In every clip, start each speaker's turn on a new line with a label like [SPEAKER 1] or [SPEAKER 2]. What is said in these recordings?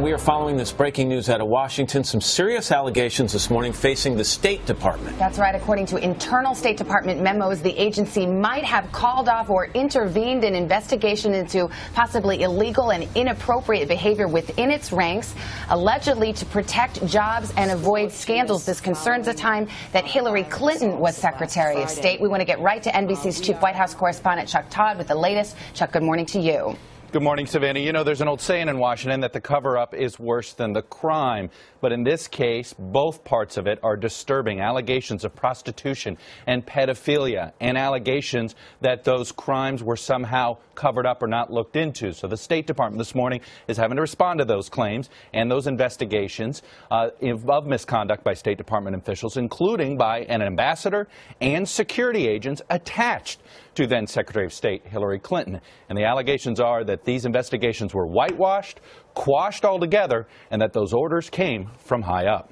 [SPEAKER 1] We are following this breaking news out of Washington. Some serious allegations this morning facing the State Department.
[SPEAKER 2] That's right. According to internal State Department memos, the agency might have called off or intervened in investigation into possibly illegal and inappropriate behavior within its ranks, allegedly to protect jobs and avoid scandals. This concerns a time that Hillary Clinton was Secretary of State. We want to get right to NBC's Chief White House correspondent Chuck Todd with the latest. Chuck, good morning to you.
[SPEAKER 3] Good morning, Savannah. You know, there's an old saying in Washington that the cover-up is worse than the crime. But in this case, both parts of it are disturbing. Allegations of prostitution and pedophilia, and allegations that those crimes were somehow covered up or not looked into. So the State Department this morning is having to respond to those claims and those investigations of misconduct by State Department officials, including by an ambassador and security agents attached to then Secretary of State Hillary Clinton. And the allegations are that these investigations were whitewashed, quashed altogether, and that those orders came from high up.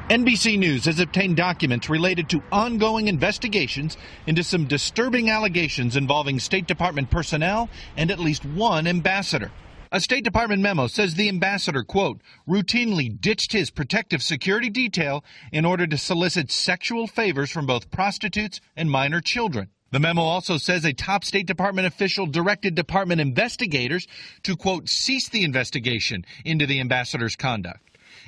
[SPEAKER 4] NBC News has obtained documents related to ongoing investigations into some disturbing allegations involving State Department personnel and at least one ambassador. A State Department memo says the ambassador, quote, routinely ditched his protective security detail in order to solicit sexual favors from both prostitutes and minor children. The memo also says a top State Department official directed department investigators to, quote, cease the investigation into the ambassador's conduct.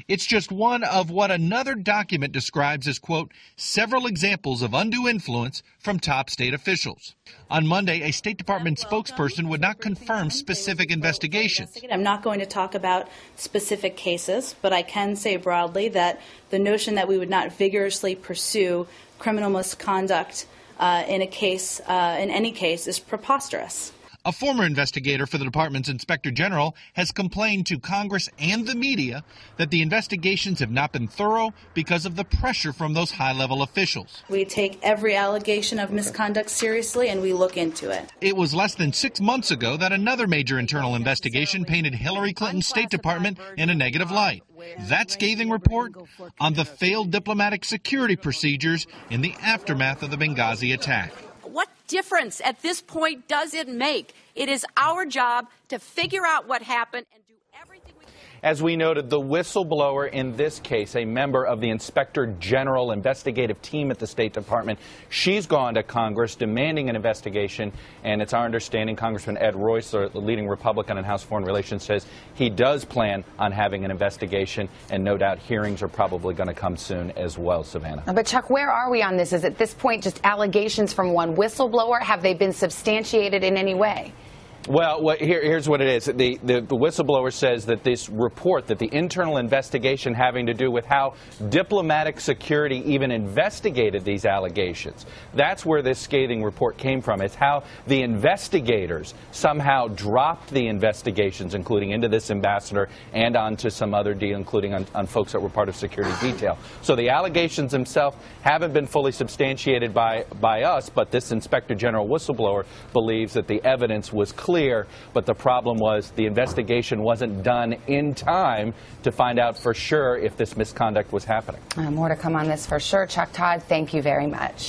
[SPEAKER 4] It's just one of what another document describes as, quote, several examples of undue influence from top state officials. On Monday, a State Department spokesperson would not confirm specific investigations.
[SPEAKER 5] I'm not going to talk about specific cases, but I can say broadly that the notion that we would not vigorously pursue criminal misconduct in any case is preposterous.
[SPEAKER 4] A former investigator for the department's inspector general has complained to Congress and the media that the investigations have not been thorough because of the pressure from those high-level officials.
[SPEAKER 5] We take every allegation of misconduct seriously, and we look into it.
[SPEAKER 4] It was less than 6 months ago that another major internal investigation painted Hillary Clinton's State Department in a negative light. That scathing report on the failed diplomatic security procedures in the aftermath of the Benghazi attack.
[SPEAKER 6] What difference at this point does it make? It is our job to figure out what happened and do everything we can.
[SPEAKER 3] As we noted, the whistleblower in this case, a member of the Inspector General investigative team at the State Department, she's gone to Congress demanding an investigation, and it's our understanding Congressman Ed Royce, the leading Republican in House Foreign Relations, says he does plan on having an investigation, and no doubt hearings are probably going to come soon as well, Savannah.
[SPEAKER 2] But Chuck, where are we on this? Is at this point just allegations from one whistleblower? Have they been substantiated in any way?
[SPEAKER 3] Well, here's what it is. The whistleblower says that this report, that the internal investigation having to do with how diplomatic security even investigated these allegations, that's where this scathing report came from. It's how the investigators somehow dropped the investigations, including into this ambassador and onto some other deal, including on folks that were part of security detail. So the allegations themselves haven't been fully substantiated by us, but this Inspector General whistleblower believes that the evidence was clear, but the problem was the investigation wasn't done in time to find out for sure if this misconduct was happening.
[SPEAKER 2] More to come on this for sure. Chuck Todd, thank you very much.